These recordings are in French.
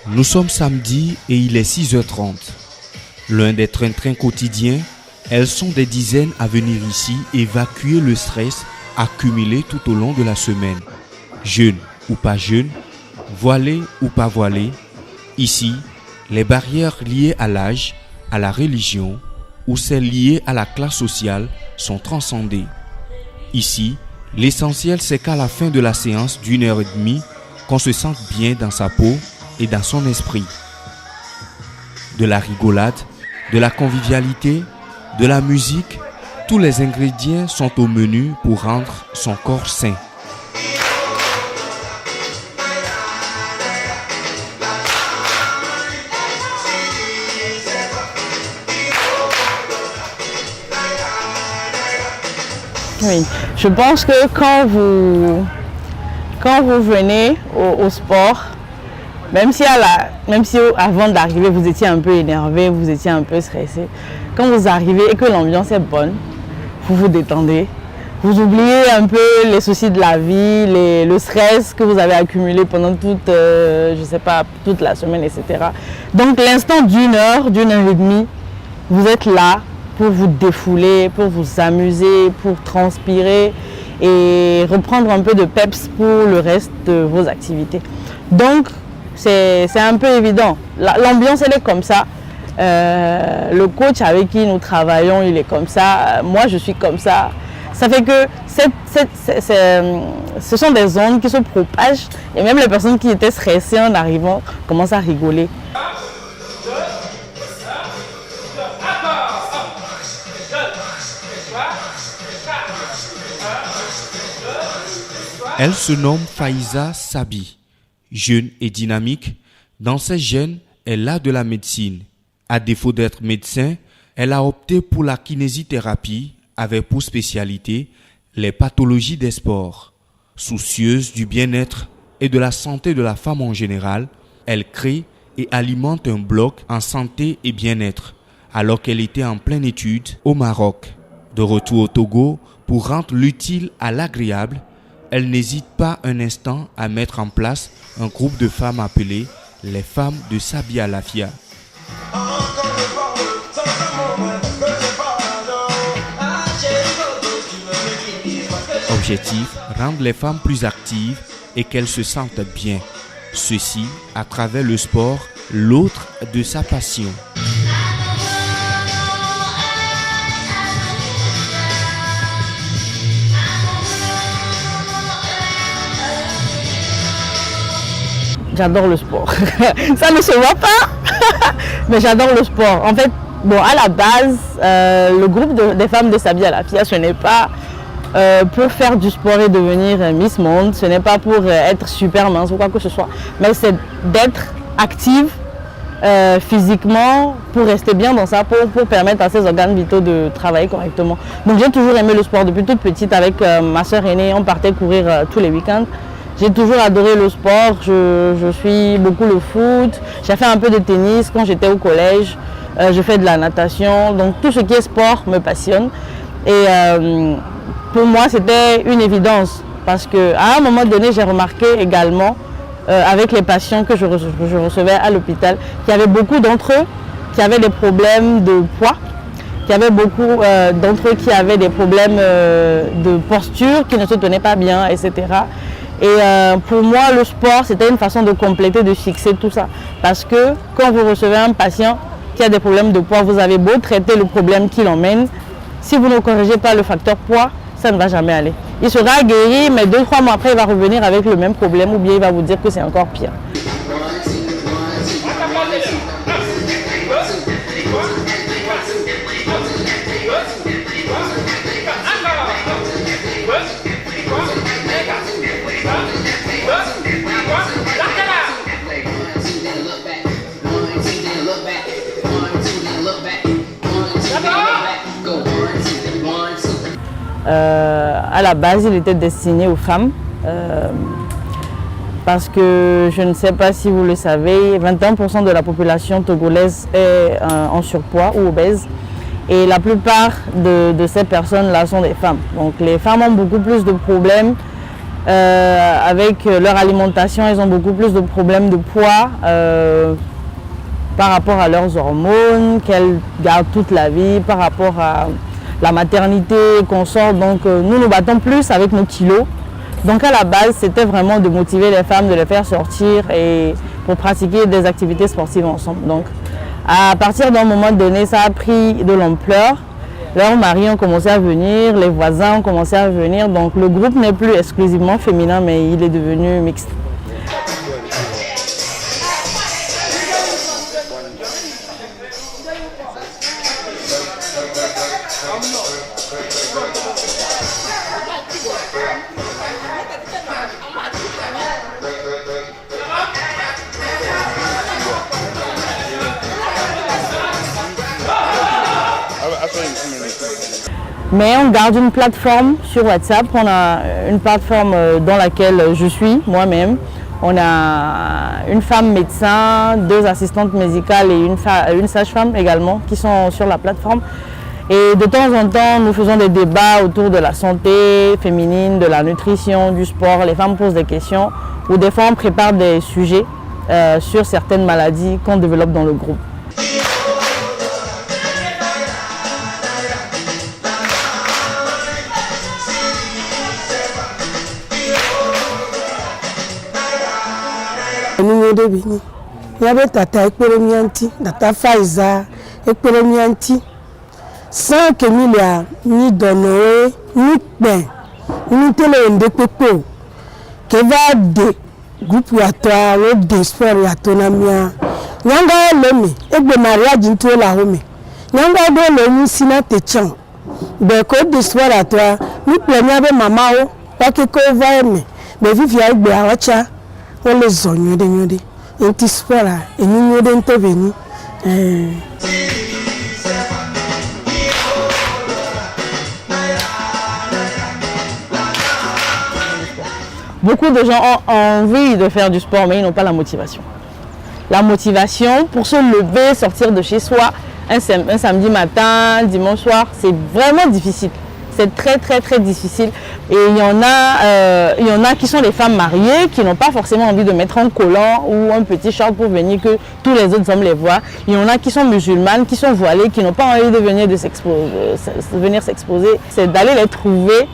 Nous sommes samedi et il est 6h30. L'un des trains-trains quotidiens, elles sont des dizaines à venir ici évacuer le stress accumulé tout au long de la semaine. Jeunes ou pas jeunes, voilés ou pas voilés, ici, les barrières liées à l'âge, à la religion ou celles liées à la classe sociale sont transcendées. Ici, l'essentiel c'est qu'à la fin de la séance d'1h30, qu'on se sente bien dans sa peau et dans son esprit. De la rigolade, de la convivialité, de la musique, tous les ingrédients sont au menu pour rendre son corps sain. Oui, je pense que quand vous venez au sport, même si avant d'arriver vous étiez un peu énervé, vous étiez un peu stressé, quand vous arrivez et que l'ambiance est bonne, vous vous détendez, vous oubliez un peu les soucis de la vie, le stress que vous avez accumulé pendant toute la semaine, etc. Donc l'instant d'une heure et demie, vous êtes là pour vous défouler, pour vous amuser, pour transpirer et reprendre un peu de peps pour le reste de vos activités. Donc, c'est un peu évident. L'ambiance, elle est comme ça. Le coach avec qui nous travaillons, il est comme ça. Moi, je suis comme ça. Ça fait que ce sont des ondes qui se propagent et même les personnes qui étaient stressées en arrivant commencent à rigoler. Elle se nomme Faiza Sabi. Jeune et dynamique, dans ses gènes, elle a de la médecine. À défaut d'être médecin, elle a opté pour la kinésithérapie avec pour spécialité les pathologies des sports. Soucieuse du bien-être et de la santé de la femme en général, elle crée et alimente un blog en santé et bien-être alors qu'elle était en pleine étude au Maroc. De retour au Togo, pour rendre l'utile à l'agréable, elle n'hésite pas un instant à mettre en place un groupe de femmes appelé les femmes de Sabia Lafia. Objectif, rendre les femmes plus actives et qu'elles se sentent bien. Ceci à travers le sport, l'autre de sa passion. J'adore le sport. Ça ne se voit pas, mais j'adore le sport. En fait, Bon, à la base, le groupe des femmes de Sabi Alafia, ce n'est pas pour faire du sport et devenir Miss Monde, ce n'est pas pour être super mince ou quoi que ce soit, mais c'est d'être active physiquement pour rester bien dans sa peau, pour permettre à ses organes vitaux de travailler correctement. Donc j'ai toujours aimé le sport depuis toute petite. Avec ma soeur aînée, on partait courir tous les week-ends. J'ai toujours adoré le sport, je suis beaucoup le foot, j'ai fait un peu de tennis quand j'étais au collège, je fais de la natation, donc tout ce qui est sport me passionne. Et pour moi c'était une évidence parce qu'à un moment donné j'ai remarqué également avec les patients que je recevais à l'hôpital qu'il y avait beaucoup d'entre eux qui avaient des problèmes de poids, qu'il y avait beaucoup d'entre eux qui avaient des problèmes de posture, qui ne se tenaient pas bien, etc. Et pour moi, le sport, c'était une façon de compléter, de fixer tout ça. Parce que quand vous recevez un patient qui a des problèmes de poids, vous avez beau traiter le problème qui l'emmène, si vous ne corrigez pas le facteur poids, ça ne va jamais aller. Il sera guéri, mais 2-3 mois après, il va revenir avec le même problème ou bien il va vous dire que c'est encore pire. À la base, il était destiné aux femmes parce que je ne sais pas si vous le savez, 21% de la population togolaise est en surpoids ou obèse et la plupart de ces personnes-là sont des femmes. Donc les femmes ont beaucoup plus de problèmes avec leur alimentation, elles ont beaucoup plus de problèmes de poids par rapport à leurs hormones qu'elles gardent toute la vie, par rapport à la maternité qu'on sort, donc nous nous battons plus avec nos kilos. Donc à la base, c'était vraiment de motiver les femmes, de les faire sortir et pour pratiquer des activités sportives ensemble. Donc à partir d'un moment donné, ça a pris de l'ampleur. Leurs maris ont commencé à venir, les voisins ont commencé à venir. Donc le groupe n'est plus exclusivement féminin, mais il est devenu mixte. Mais on garde une plateforme sur WhatsApp, on a une plateforme dans laquelle je suis moi-même. On a une femme médecin, 2 assistantes médicales et une sage-femme également qui sont sur la plateforme. Et de temps en temps, nous faisons des débats autour de la santé féminine, de la nutrition, du sport. Les femmes posent des questions ou des fois on prépare des sujets sur certaines maladies qu'on développe dans le groupe. Il y avait tata ekperemianti, tata Faiza ekperemianti. Sans que nous ni donné ni ben ni télé de pepo que va de groupe ya toi ou de sport ya tonamia nyanga lemi egbe mariage nto la home nyanga do le ni sina te chan be ko de sport ya toi ni plania be mama o pa ke ko va me be vivi egbe awacha o le zonyo de nyode enti sport a eni nyode nto veni Beaucoup de gens ont envie de faire du sport, mais ils n'ont pas la motivation. La motivation pour se lever, sortir de chez soi, un samedi matin, dimanche soir, c'est vraiment difficile. C'est très très très difficile. Et il y en a qui sont des femmes mariées, qui n'ont pas forcément envie de mettre un collant ou un petit short pour venir que tous les autres hommes les voient. Il y en a qui sont musulmanes, qui sont voilées, qui n'ont pas envie de venir s'exposer. C'est d'aller les trouver,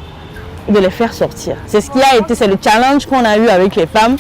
de les faire sortir. C'est ce qui a été, c'est le challenge qu'on a eu avec les femmes.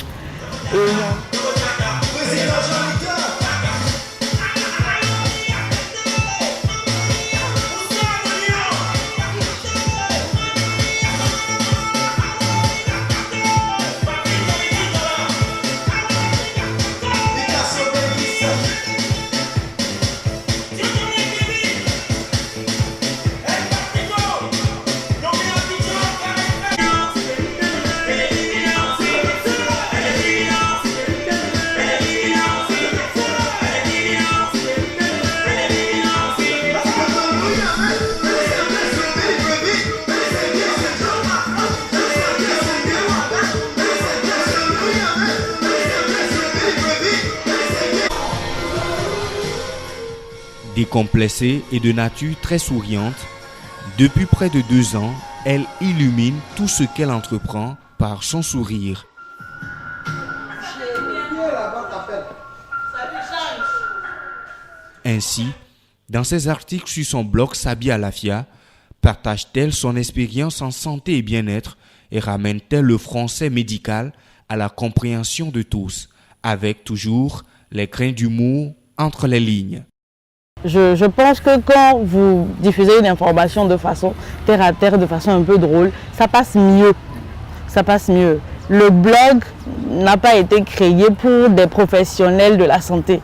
Décomplexée et de nature très souriante, depuis près de 2 ans, elle illumine tout ce qu'elle entreprend par son sourire. Ainsi, dans ses articles sur son blog Sabi Alafia, partage-t-elle son expérience en santé et bien-être et ramène-t-elle le français médical à la compréhension de tous, avec toujours les grains d'humour entre les lignes. Je pense que quand vous diffusez une information de façon terre à terre, de façon un peu drôle, ça passe mieux. Ça passe mieux. Le blog n'a pas été créé pour des professionnels de la santé.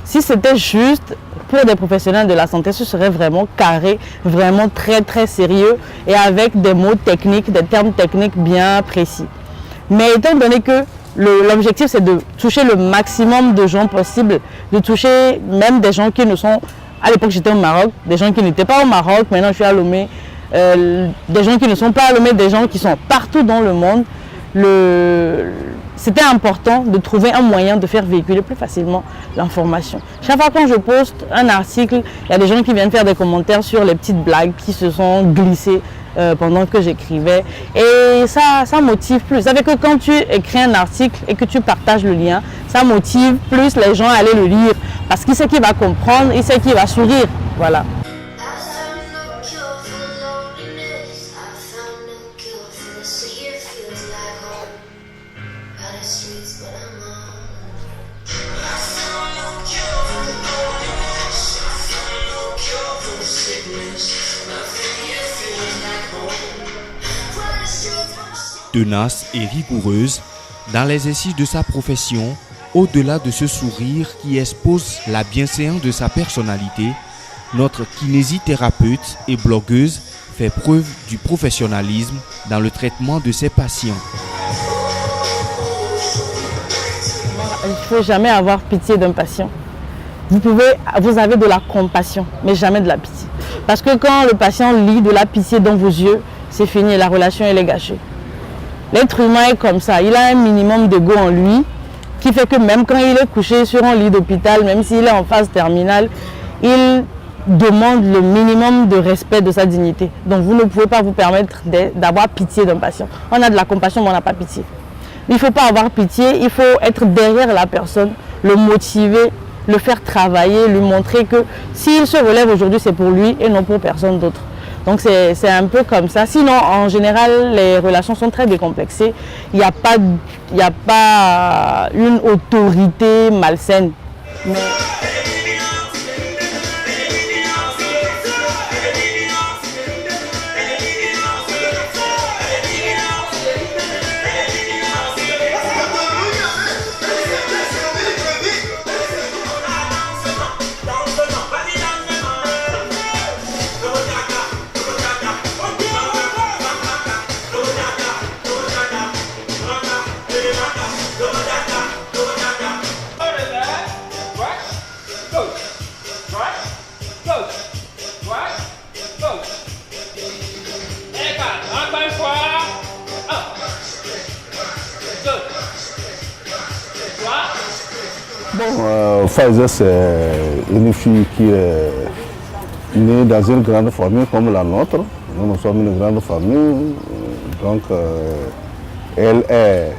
Si c'était juste pour des professionnels de la santé, ce serait vraiment carré, vraiment très très sérieux et avec des mots techniques, des termes techniques bien précis. Mais étant donné que l'objectif c'est de toucher le maximum de gens possible, de toucher même des gens qui ne sont, à l'époque j'étais au Maroc, des gens qui n'étaient pas au Maroc, maintenant je suis à Lomé, des gens qui ne sont pas à Lomé, des gens qui sont partout dans le monde. C'était important de trouver un moyen de faire véhiculer plus facilement l'information. Chaque fois quand je poste un article, il y a des gens qui viennent faire des commentaires sur les petites blagues qui se sont glissées pendant que j'écrivais. Et ça motive plus. Vous savez que quand tu écris un article et que tu partages le lien, ça motive plus les gens à aller le lire. Parce qu'il sait qu'il va comprendre, il sait qu'il va sourire. Voilà. Tenace et rigoureuse, dans l'exercice de sa profession, au-delà de ce sourire qui expose la bienséance de sa personnalité, notre kinésithérapeute et blogueuse fait preuve du professionnalisme dans le traitement de ses patients. Il ne faut jamais avoir pitié d'un patient. Vous avez de la compassion, mais jamais de la pitié. Parce que quand le patient lit de la pitié dans vos yeux, c'est fini, la relation elle est gâchée. L'être humain est comme ça, il a un minimum d'ego en lui qui fait que même quand il est couché sur un lit d'hôpital, même s'il est en phase terminale, il demande le minimum de respect de sa dignité. Donc vous ne pouvez pas vous permettre d'avoir pitié d'un patient. On a de la compassion mais on n'a pas pitié. Il ne faut pas avoir pitié, il faut être derrière la personne, le motiver, le faire travailler, lui montrer que s'il se relève aujourd'hui, c'est pour lui et non pour personne d'autre. Donc c'est un peu comme ça. Sinon, en général, les relations sont très décomplexées. Il n'y a pas une autorité malsaine. Mais... Faiza, c'est une fille qui est née dans une grande famille comme la nôtre. Nous sommes une grande famille, donc elle est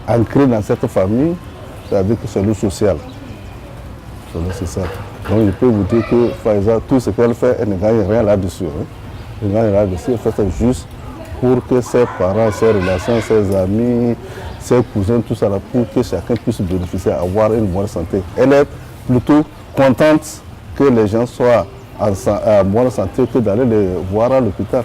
ancrée dans cette famille, c'est-à-dire que c'est le social. C'est ça. Donc je peux vous dire que Faiza, tout ce qu'elle fait, elle ne gagne rien là-dessus. Hein. Elle ne gagne rien là-dessus, elle fait ça juste pour que ses parents, ses relations, ses amis, ses cousins, tout ça, là, pour que chacun puisse bénéficier, avoir une bonne santé. Elle est plutôt contente que les gens soient en bonne santé que d'aller les voir à l'hôpital.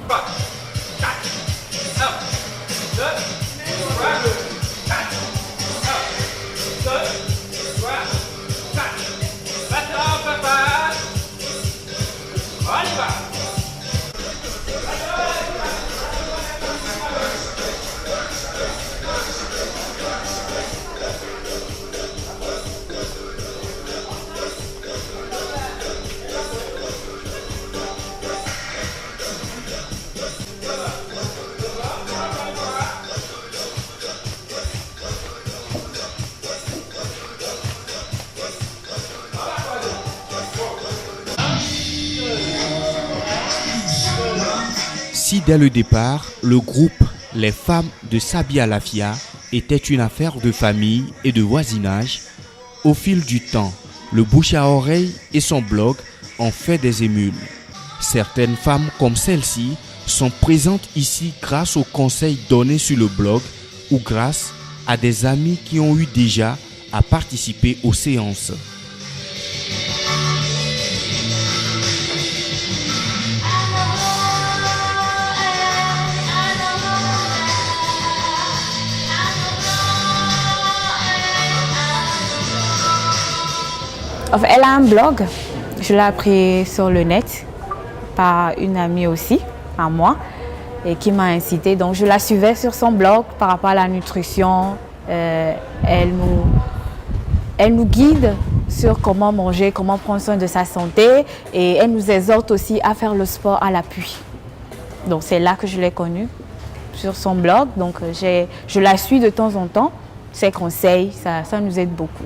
Si dès le départ, le groupe Les Femmes de Sabi Alafia était une affaire de famille et de voisinage, au fil du temps, le bouche à oreille et son blog ont fait des émules. Certaines femmes comme celle-ci sont présentes ici grâce aux conseils donnés sur le blog ou grâce à des amis qui ont eu déjà à participer aux séances. Elle a un blog, je l'ai appris sur le net par une amie aussi, à moi, et qui m'a incitée. Donc je la suivais sur son blog par rapport à la nutrition. Elle nous guide sur comment manger, comment prendre soin de sa santé et elle nous exhorte aussi à faire le sport à l'appui. Donc c'est là que je l'ai connue, sur son blog. Donc je la suis de temps en temps. Ses conseils, ça nous aide beaucoup.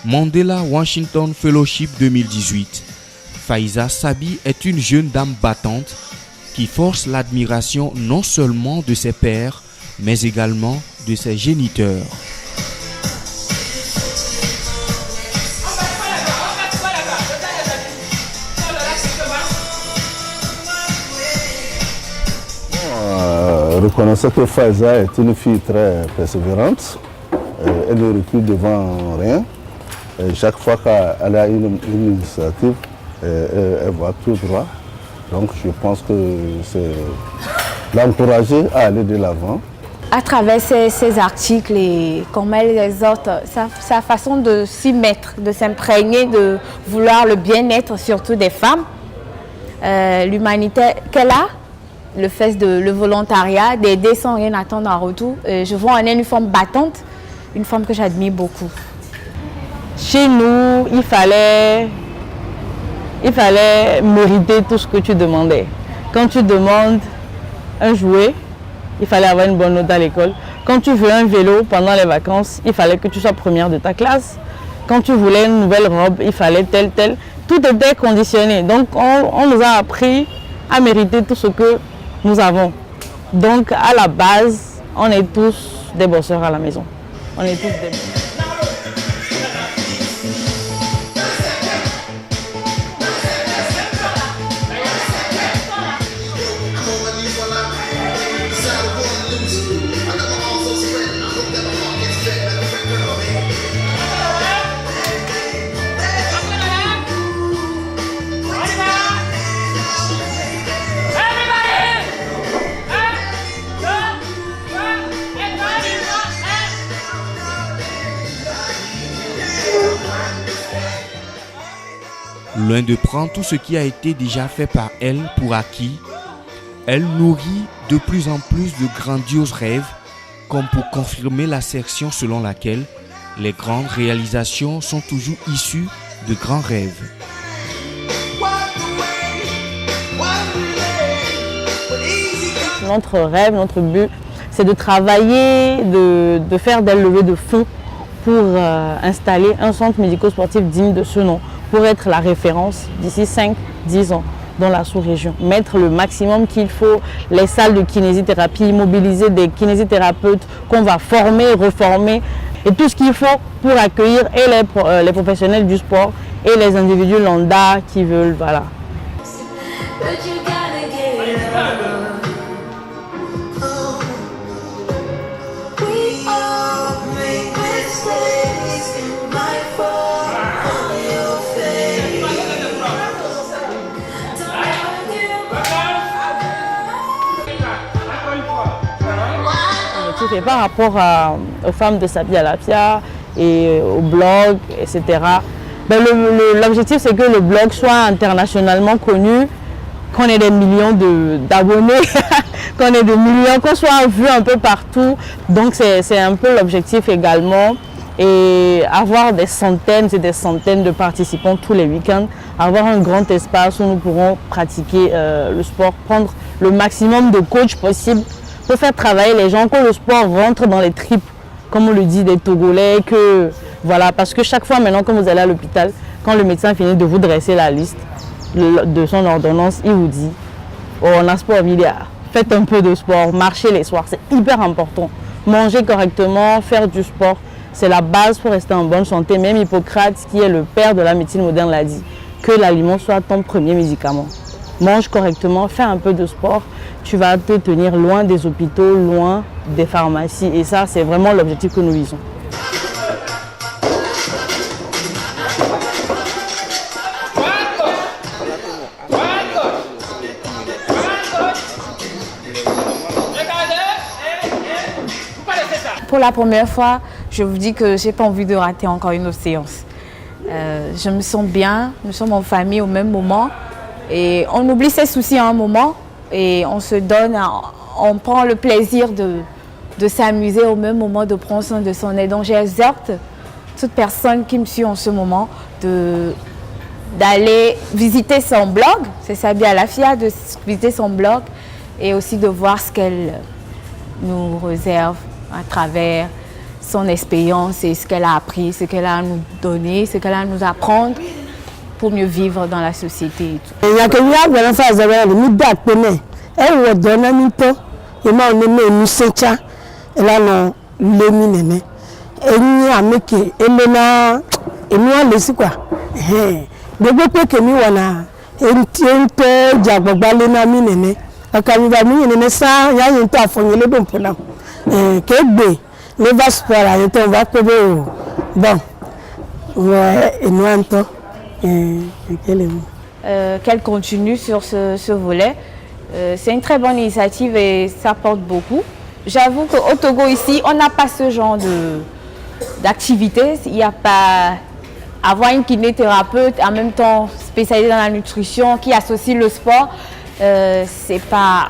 Mandela Washington Fellowship 2018. Faiza Sabi est une jeune dame battante qui force l'admiration non seulement de ses pairs, mais également de ses géniteurs. Reconnaissez que Faiza est une fille très persévérante. Elle ne recule devant rien. Et chaque fois qu'elle a une initiative, elle va tout droit. Donc je pense que c'est l'encourager à aller de l'avant. À travers ces articles et comment elle exhorte, sa façon de s'y mettre, de s'imprégner, de vouloir le bien-être surtout des femmes, l'humanité qu'elle a, le volontariat, d'aider sans rien attendre en retour. Je vois en elle une femme battante, une femme que j'admire beaucoup. Chez nous, il fallait mériter tout ce que tu demandais. Quand tu demandes un jouet, il fallait avoir une bonne note à l'école. Quand tu veux un vélo pendant les vacances, il fallait que tu sois première de ta classe. Quand tu voulais une nouvelle robe, il fallait tel. Tout était conditionné. Donc on nous a appris à mériter tout ce que nous avons. Donc à la base, on est tous des bosseurs à la maison. On est tous des bosseurs. Loin de prendre tout ce qui a été déjà fait par elle pour acquis, elle nourrit de plus en plus de grandioses rêves, comme pour confirmer l'assertion selon laquelle les grandes réalisations sont toujours issues de grands rêves. Notre rêve, notre but, c'est de travailler, de faire des levées de fonds pour installer un centre médico-sportif digne de ce nom, pour être la référence d'ici 5-10 ans dans la sous-région. Mettre le maximum qu'il faut, les salles de kinésithérapie, mobiliser des kinésithérapeutes qu'on va former, reformer, et tout ce qu'il faut pour accueillir et les professionnels du sport et les individus lambda qui veulent, voilà. et par rapport aux femmes de Sabi Alafia et au blog, etc. Ben l'objectif, c'est que le blog soit internationalement connu, qu'on ait des millions d'abonnés, qu'on ait des millions, qu'on soit vu un peu partout. Donc c'est un peu l'objectif également. Et avoir des centaines et des centaines de participants tous les week-ends, avoir un grand espace où nous pourrons pratiquer le sport, prendre le maximum de coachs possible pour faire travailler les gens, que le sport rentre dans les tripes, comme on le dit, des Togolais, que voilà, parce que chaque fois maintenant quand vous allez à l'hôpital, quand le médecin finit de vous dresser la liste de son ordonnance, il vous dit oh, on a sport milliard, faites un peu de sport, marchez les soirs, c'est hyper important. Manger correctement, faire du sport, c'est la base pour rester en bonne santé. Même Hippocrate, qui est le père de la médecine moderne, l'a dit, que l'aliment soit ton premier médicament. Mange correctement, fais un peu de sport, tu vas te tenir loin des hôpitaux, loin des pharmacies. Et ça, c'est vraiment l'objectif que nous visons. Pour la première fois, je vous dis que je n'ai pas envie de rater encore une autre séance. Je me sens bien, nous sommes en famille au même moment et on oublie ses soucis à un moment et on se donne, on prend le plaisir de s'amuser au même moment, de prendre soin de son aide. Donc j'exhorte toute personne qui me suit en ce moment d'aller visiter son blog, c'est Sabi Alafia, de visiter son blog et aussi de voir ce qu'elle nous réserve à travers son expérience et ce qu'elle a appris, ce qu'elle a à nous donner, ce qu'elle a à nous apprendre pour mieux vivre dans la société et tout. Il y a que nous avons fait ça, nous avons elle donne un peu, et moi on aime nous sentir, et là non, le mine, et nous avons que, et maintenant, et nous avons laissé quoi, de beaucoup que nous avons, et nous avons diabobalé na mine, à quand nous avons mis ça, il y a une fois fondé le bon pour nous, que bé. Les vaches pour la on va trouver bon ouais et nous entend qu'elle continue sur ce volet. C'est une très bonne initiative et ça porte beaucoup. J'avoue qu'au Togo ici, on n'a pas ce genre d'activité. Il n'y a pas avoir une kinésithérapeute en même temps spécialisée dans la nutrition qui associe le sport. C'est pas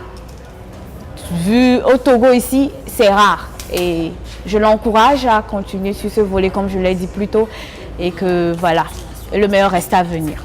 vu au Togo ici, c'est rare. Et je l'encourage à continuer sur ce volet, comme je l'ai dit plus tôt, et que voilà, le meilleur reste à venir.